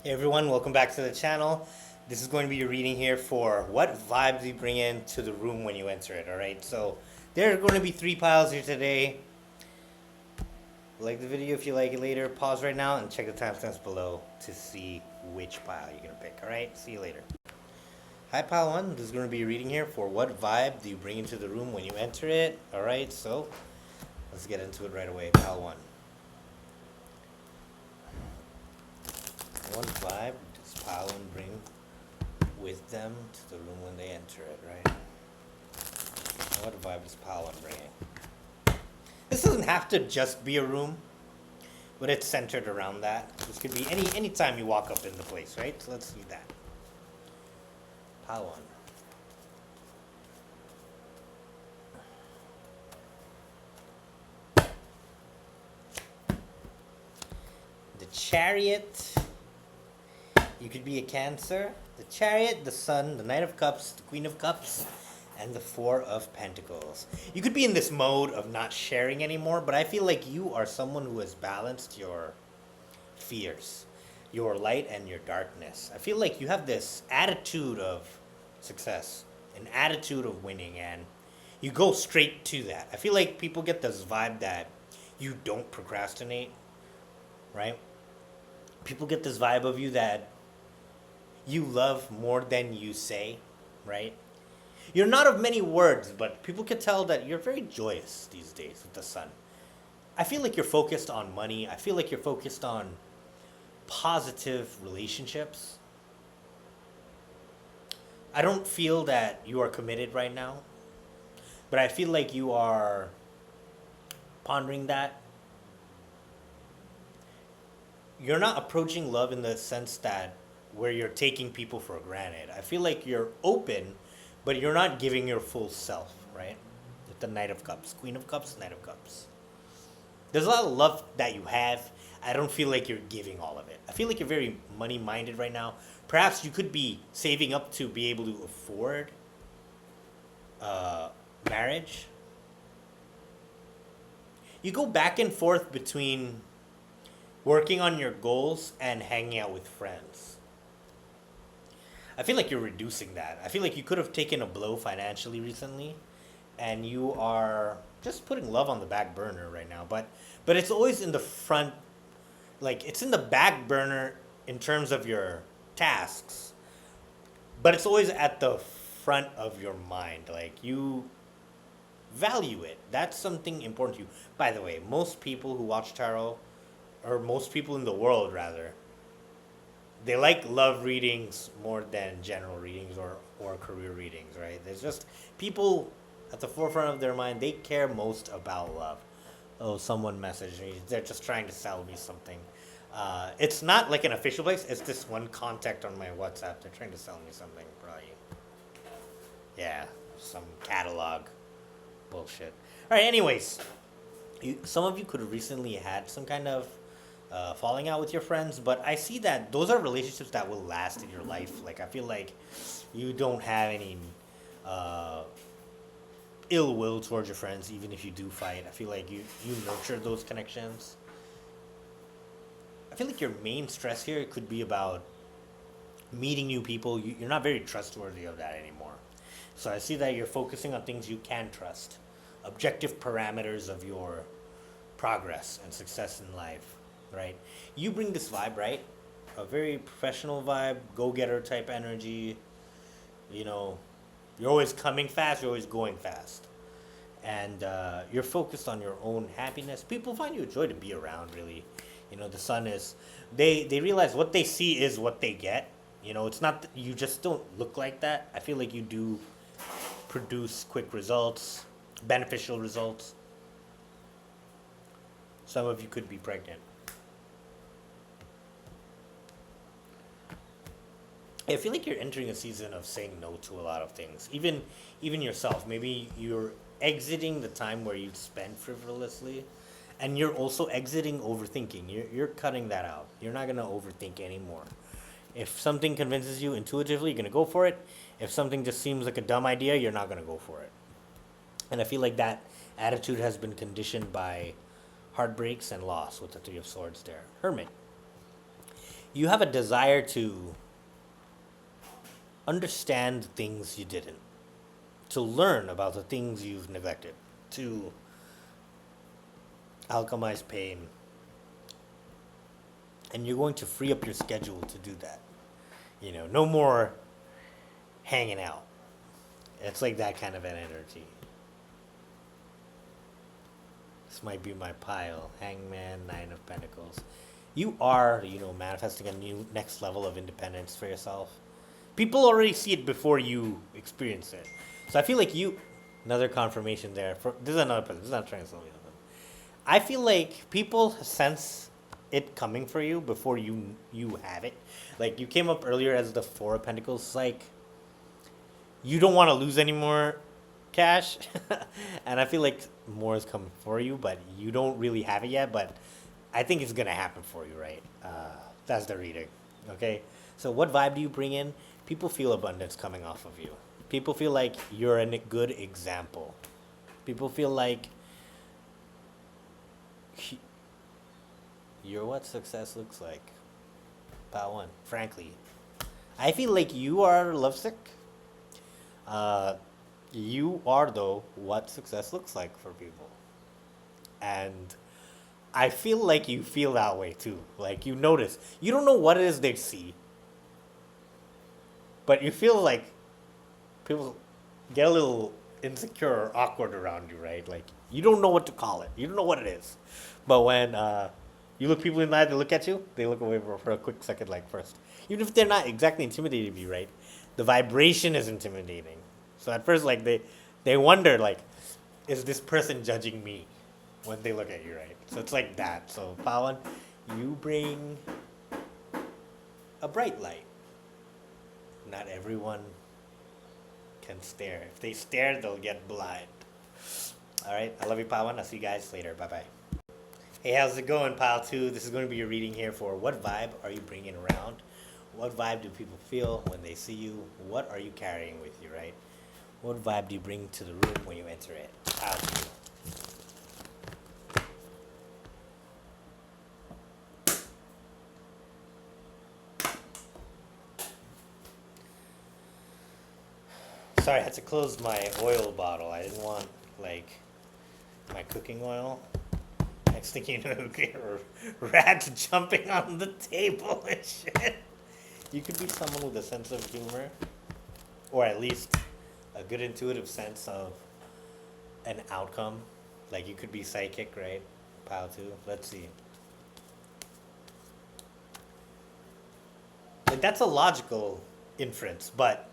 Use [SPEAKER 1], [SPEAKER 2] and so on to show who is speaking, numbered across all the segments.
[SPEAKER 1] Hey everyone, welcome back to the channel. This is going to be a reading here for what vibes you bring into the room when you enter it, alright? So there are going to be 3 piles here today. Like the video if you like it later. Pause right now and check the timestamps below to see which pile you're going to pick, alright? See you later. Hi pile 1, this is going to be a reading here for what vibe do you bring into the room when you enter it, alright? So let's get into it right away, pile 1. What vibe does pile 1 bring with them to the room when they enter it, right? What vibe is pile 1 bringing? This doesn't have to just be a room, but it's centered around that. This could be any time you walk up in the place, right? So let's see that. Pile 1. The Chariot. You could be a Cancer. The Chariot, the Sun, the Knight of Cups, the Queen of Cups, and the Four of Pentacles. You could be in this mode of not sharing anymore, but I feel like you are someone who has balanced your fears, your light and your darkness. I feel like you have this attitude of success, an attitude of winning, and you go straight to that. I feel like people get this vibe that you don't procrastinate, right? People get this vibe of you that you love more than you say, right? You're not of many words, but people can tell that you're very joyous these days with the sun. I feel like you're focused on money. I feel like you're focused on positive relationships. I don't feel that you are committed right now, but I feel like you are pondering that. You're not approaching love in the sense that where you're taking people for granted. I feel like you're open, but you're not giving your full self, right? With the Knight of Cups, Queen of Cups, Knight of Cups. There's a lot of love that you have. I don't feel like you're giving all of it. I feel like you're very money minded right now. Perhaps you could be saving up to be able to afford marriage. You go back and forth between working on your goals and hanging out with friends. I feel like you're reducing that. I feel like you could have taken a blow financially recently, and you are just putting love on the back burner right now. But it's always in the front, like it's in the back burner in terms of your tasks, but it's always at the front of your mind. Like you value it. That's something important to you. By the way, most people who watch tarot, or most people in the world rather, they like love readings more than general readings or career readings, right? There's just people at the forefront of their mind, they care most about love. Oh, someone messaged me. They're just trying to sell me something. It's not like an official place. It's this one contact on my WhatsApp. They're trying to sell me something, probably. Yeah, some catalog bullshit. All right, anyways. Some of you could have recently had some kind of falling out with your friends, but I see that those are relationships that will last in your life. Like I feel like you don't have any uh, ill will towards your friends, even if you do fight. I feel like you nurture those connections. I feel like your main stress here could be about meeting new people. You're not very trustworthy of that anymore. So I see that you're focusing on things you can trust, objective parameters of your progress and success in life, right? You bring this vibe, right? A very professional vibe, go-getter type energy. You know, you're always coming fast, you're always going fast. And you're focused on your own happiness. People find you a joy to be around, really. You know, the sun is, they realize what they see is what they get. You know, it's not, you just don't look like that. I feel like you do produce quick results, beneficial results. Some of you could be pregnant. I feel like you're entering a season of saying no to a lot of things. Even yourself. Maybe you're exiting the time where you spend frivolously, and you're also exiting overthinking. You're cutting that out. You're not gonna overthink anymore. If something convinces you intuitively, you're gonna go for it. If something just seems like a dumb idea, you're not gonna go for it. And I feel like that attitude has been conditioned by heartbreaks and loss with the Three of Swords there. Hermit. you have a desire to understand things you didn't, to learn about the things you've neglected, to alchemize pain. And you're going to free up your schedule to do that. No more hanging out. It's like that kind of an energy. This might be my pile. Hangman, Nine of Pentacles. You are, manifesting a new next level of independence for yourself. People already see it before you experience it. So I feel like another confirmation there. This is another person. This is not trying to sell me something. I feel like people sense it coming for you before you have it. Like, you came up earlier as the Four of Pentacles. It's like, you don't want to lose any more cash. And I feel like more is coming for you, but you don't really have it yet. But I think it's going to happen for you, right? That's the reading. Okay? So what vibe do you bring in? People feel abundance coming off of you. People feel like you're a good example. People feel like you're what success looks like. Pile 1. Frankly, I feel like you are lovesick. You are, though, what success looks like for people. And I feel like you feel that way, too. Like, you notice. You don't know what it is they see. But you feel like people get a little insecure or awkward around you, right? Like, you don't know what to call it. You don't know what it is. But when you look people in the eye, they look at you, they look away for a quick second, like, first. Even if they're not exactly intimidating you, right? The vibration is intimidating. So at first, like, they wonder, like, is this person judging me when they look at you, right? So it's like that. So, Pawan, you bring a bright light. Not everyone can stare. If they stare, they'll get blind. All right. I love you, Pawan. I'll see you guys later. Bye-bye. Hey, how's it going, Pile 2? This is going to be your reading here for what vibe are you bringing around? What vibe do people feel when they see you? What are you carrying with you, right? What vibe do you bring to the room when you enter it? Pile 2. Sorry, I had to close my oil bottle. I didn't want, like, my cooking oil. Next thing you know, rats jumping on the table and shit. You could be someone with a sense of humor, or at least a good intuitive sense of an outcome. Like, you could be psychic, right? Pile 2. Let's see. Like, that's a logical inference, but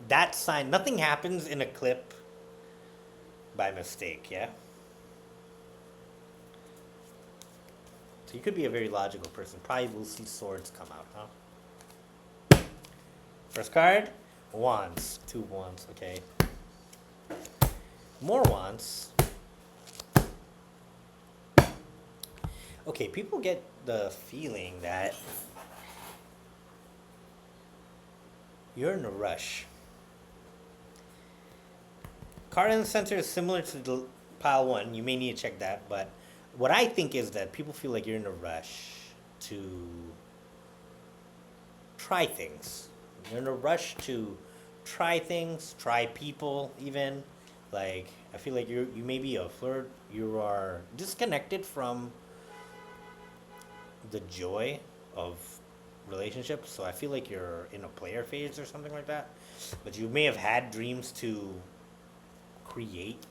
[SPEAKER 1] that sign, nothing happens in a clip by mistake, yeah? So you could be a very logical person. Probably will see swords come out, huh? First card, wands. 2 wands, okay. More wands. Okay, people get the feeling that you're in a rush. Card in the center is similar to the pile 1. You may need to check that, but what I think is that people feel like you're in a rush to try things. You're in a rush to try things, try people even. Like, I feel like you may be a flirt. You are disconnected from the joy of relationships. So I feel like you're in a player phase or something like that. But you may have had dreams to create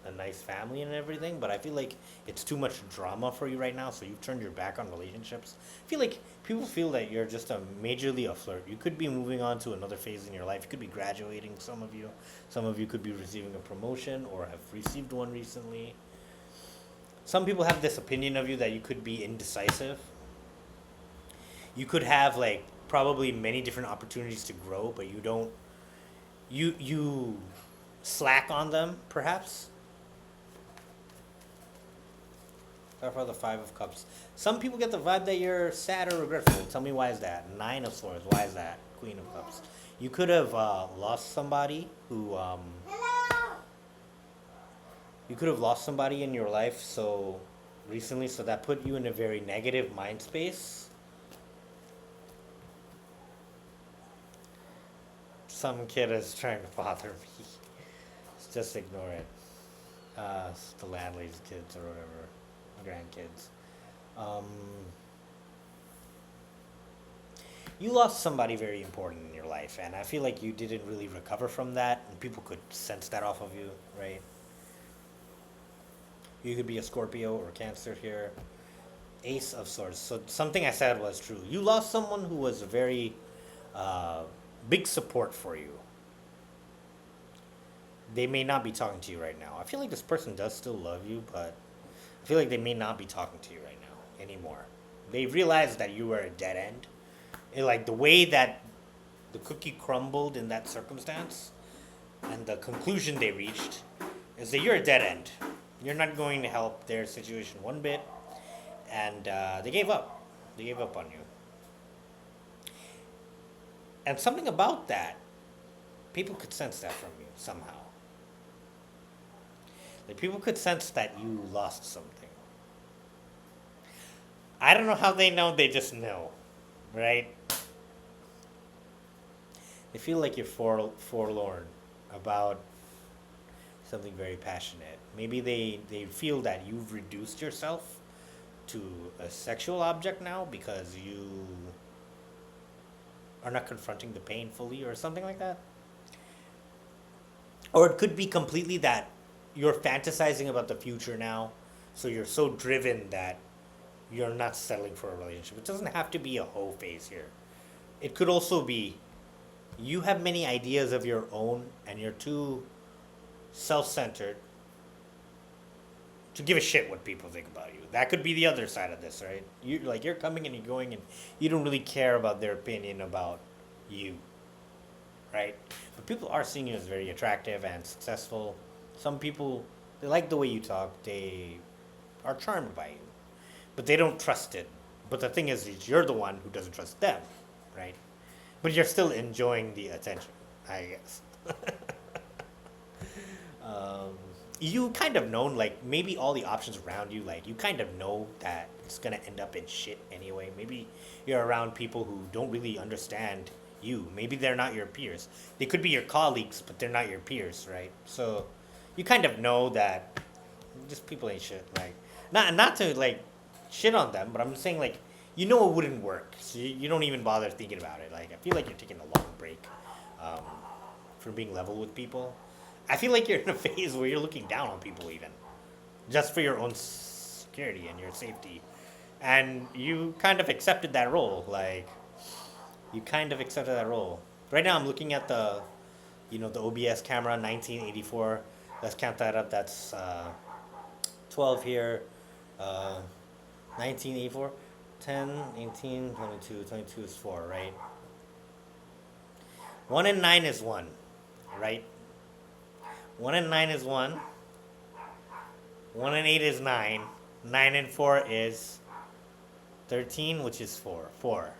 [SPEAKER 1] a nice family and everything, but I feel like it's too much drama for you right now, so you've turned your back on relationships. I feel like people feel that you're just majorly a flirt. You could be moving on to another phase in your life. You could be graduating, some of you could be receiving a promotion or have received one recently. Some people have this opinion of you that you could be indecisive. You could have, like, probably many different opportunities to grow, but you don't, you slack on them, perhaps. For the 5 of Cups. Some people get the vibe that you're sad or regretful. Tell me, why is that? 9 of Swords. Why is that? Queen of Cups. You could have lost somebody who... You could have lost somebody in your life so recently, so that put you in a very negative mind space. Some kid is trying to bother me. Just ignore it. It's the landlady's kids or whatever, grandkids. Um, you lost somebody very important in your life, and I feel like you didn't really recover from that, and people could sense that off of you, right? You could be a Scorpio or Cancer here. Ace of Swords. So something I said was true. You lost someone who was a very uh, big support for you. They may not be talking to you right now. I feel like this person does still love you, but I feel like they may not be talking to you right now anymore. They realized that you were a dead end. And like the way that the cookie crumbled in that circumstance and the conclusion they reached is that you're a dead end. You're not going to help their situation one bit. And they gave up. They gave up on you. And something about that, people could sense that from you somehow. Like people could sense that you lost something. I don't know how they know, they just know, right? They feel like you're forlorn about something very passionate. Maybe they feel that you've reduced yourself to a sexual object now because you are not confronting the pain fully or something like that. Or it could be completely that you're fantasizing about the future now, so you're so driven that you're not settling for a relationship. It doesn't have to be a whole phase here. It could also be you have many ideas of your own and you're too self-centered to give a shit what people think about you. That could be the other side of this, right? You're coming and you're going and you don't really care about their opinion about you, right? But people are seeing you as very attractive and successful. Some people, they like the way you talk. They are charmed by you, but they don't trust it. But the thing is you're the one who doesn't trust them, right? But you're still enjoying the attention, I guess. um, you kind of know, like, maybe all the options around you, like, you kind of know that it's going to end up in shit anyway. Maybe you're around people who don't really understand you. Maybe they're not your peers. They could be your colleagues, but they're not your peers, right? So you kind of know that just people ain't shit. Like, not to, like, shit on them, but I'm saying, like, you know it wouldn't work. So you don't even bother thinking about it. Like, I feel like you're taking a long break um, from being level with people. I feel like you're in a phase where you're looking down on people even, just for your own security and your safety. And you kind of accepted that role. Like, you kind of accepted that role. Right now I'm looking at the OBS camera, 1984. Let's count that up. That's 12 here. 1984. 10, 18, 22. 22 is 4, right? 1 and 9 is 1, right? 1 and 9 is 1. 1 and 8 is 9. 9 and 4 is 13, which is 4. 4.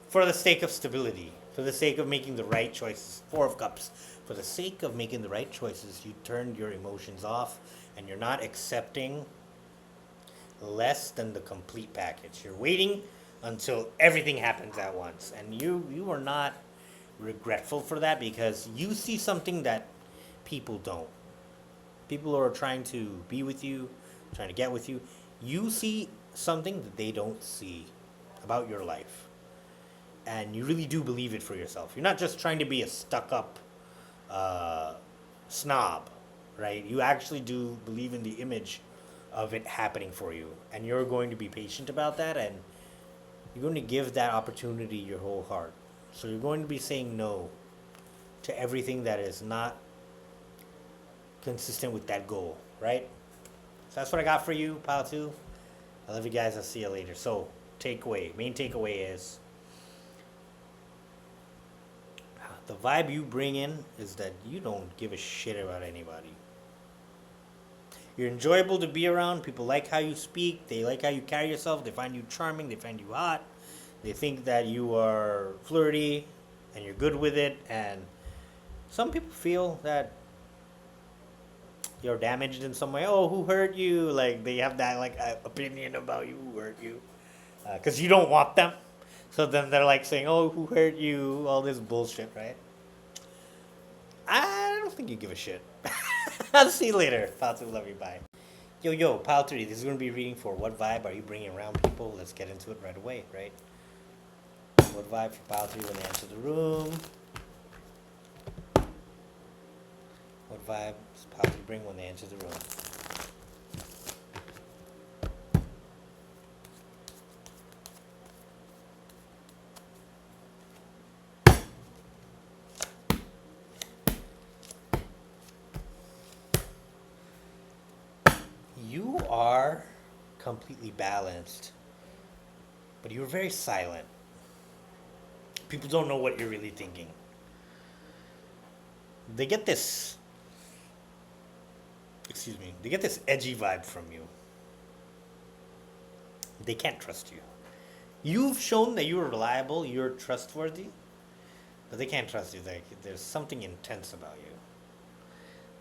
[SPEAKER 1] For the sake of stability, for the sake of making the right choices. 4 of Cups. For the sake of making the right choices, you turned your emotions off and you're not accepting less than the complete package. You're waiting until everything happens at once. And you are not regretful for that because you see something that people don't. People who are trying to be with you, trying to get with you, you see something that they don't see about your life. And you really do believe it for yourself. You're not just trying to be a stuck-up snob, right? You actually do believe in the image of it happening for you. And you're going to be patient about that, and you're going to give that opportunity your whole heart. So you're going to be saying no to everything that is not consistent with that goal, right? So that's what I got for you, Pile 2. I love you guys. I'll see you later. So, main takeaway is the vibe you bring in is that you don't give a shit about anybody. You're enjoyable to be around. People like how you speak. They like how you carry yourself. They find you charming. They find you hot. They think that you are flirty and you're good with it. And some people feel that you're damaged in some way. Oh, who hurt you? Like, they have that, like, opinion about you, who hurt you. Because you don't want them. So then they're like saying, "Oh, who hurt you?" All this bullshit, right? I don't think you give a shit. I'll see you later. Pal 2, love you, bye. Yo, Pal 3, this is going to be reading for what vibe are you bringing around people? Let's get into it right away, right? What vibe for Pal 3 when they enter the room? What vibe does Pal 3 bring when they enter the room? You are completely balanced, but you're very silent. People don't know what you're really thinking. They get this, they get this edgy vibe from you. They can't trust you. You've shown that you're reliable, you're trustworthy, but they can't trust you. Like, there's something intense about you.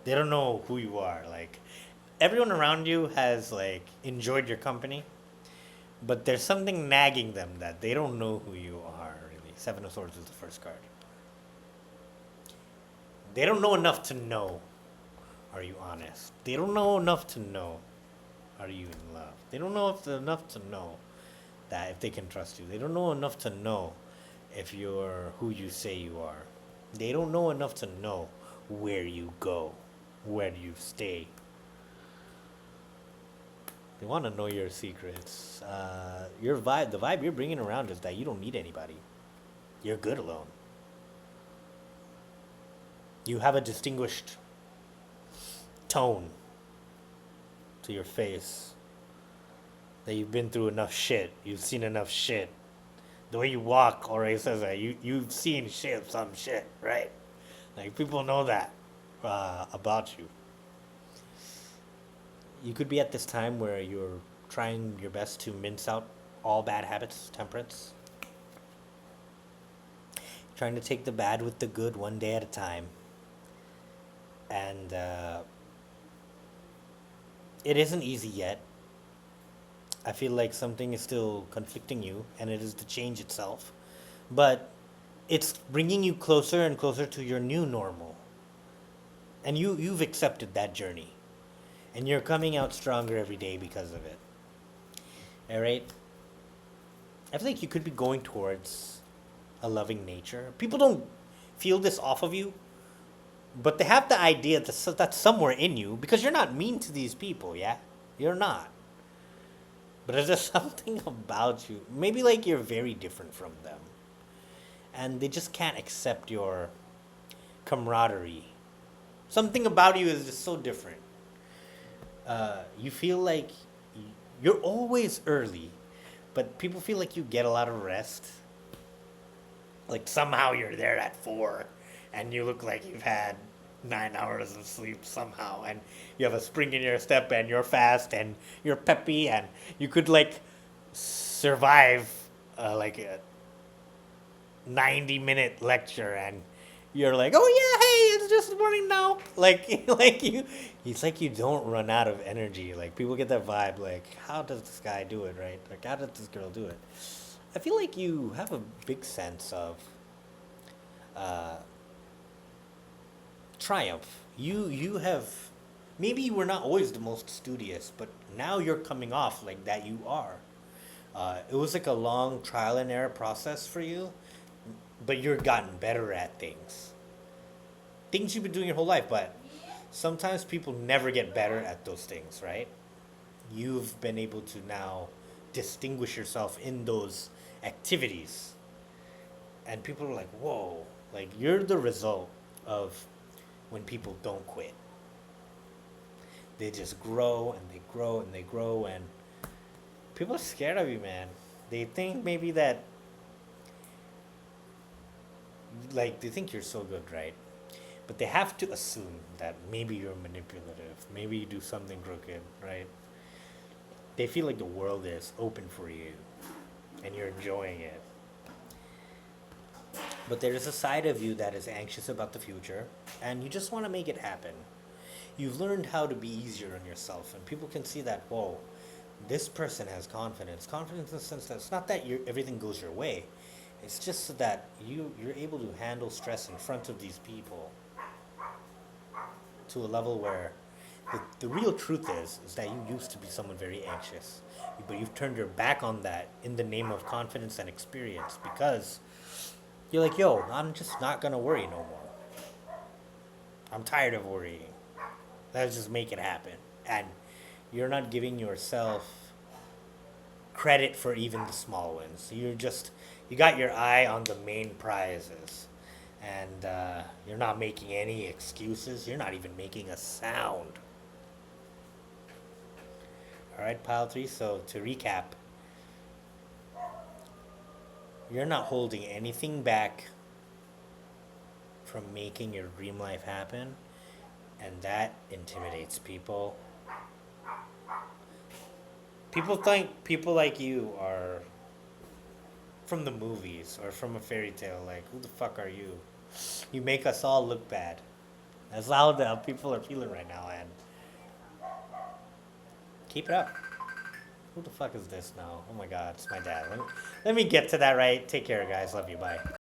[SPEAKER 1] They don't know who you are. Like, everyone around you has, like, enjoyed your company, but there's something nagging them that they don't know who you are, really. Seven of Swords is the first card. They don't know enough to know, are you honest? They don't know enough to know, are you in love? They don't know enough to know that if they can trust you. They don't know enough to know if you're who you say you are. They don't know enough to know where you go, where you stay. They want to know your secrets. Your vibe, the vibe you're bringing around is that you don't need anybody. You're good alone. You have a distinguished tone to your face. That you've been through enough shit. You've seen enough shit. The way you walk already says that you've seen shit, some shit, right? Like, people know that about you. You could be at this time where you're trying your best to mince out all bad habits, temperance. Trying to take the bad with the good one day at a time. And it isn't easy yet. I feel like something is still conflicting you, and it is the change itself. But it's bringing you closer and closer to your new normal. And you've accepted that journey. And you're coming out stronger every day because of it. Alright? I feel like you could be going towards a loving nature. People don't feel this off of you, but they have the idea that's somewhere in you because you're not mean to these people, yeah? You're not. But there's just something about you. Maybe like you're very different from them. And they just can't accept your camaraderie. Something about you is just so different. You feel like you're always early, but people feel like you get a lot of rest. Like somehow you're there at 4 and you look like you've had 9 hours of sleep somehow, and you have a spring in your step and you're fast and you're peppy and you could like survive like a 90-minute lecture and you're like, oh yeah, hey, it's just the morning now. Like it's like you don't run out of energy. Like, people get that vibe, like, how does this guy do it, right? Like, how does this girl do it? I feel like you have a big sense of triumph. You have, maybe you were not always the most studious, but now you're coming off like that you are. It was like a long trial and error process for you, but you're gotten better at things. Things you've been doing your whole life, but sometimes people never get better at those things, right? You've been able to now distinguish yourself in those activities. And people are like, whoa, like, you're the result of when people don't quit. They just grow and they grow and they grow, and people are scared of you, man. They think maybe that, like, they think you're so good, right? But they have to assume that maybe you're manipulative, maybe you do something crooked, right? They feel like the world is open for you and you're enjoying it. But there is a side of you that is anxious about the future and you just want to make it happen. You've learned how to be easier on yourself, and people can see that, whoa, this person has confidence. Confidence in the sense that it's not that everything goes your way. It's just so that you're able to handle stress in front of these people to a level where the real truth is that you used to be someone very anxious, but you've turned your back on that in the name of confidence and experience because you're like, yo, I'm just not gonna worry no more. I'm tired of worrying. Let's just make it happen. And you're not giving yourself credit for even the small wins. You got your eye on the main prizes. And you're not making any excuses. You're not even making a sound. All right, pile three. So to recap, you're not holding anything back from making your dream life happen, and that intimidates people. People think people like you are from the movies or from a fairy tale. Like, who the fuck are you? You make us all look bad. That's how the people are feeling right now, and keep it up. Who the fuck is this now? Oh my god, it's my dad. Let me get to that right. Take care, guys. Love you. Bye.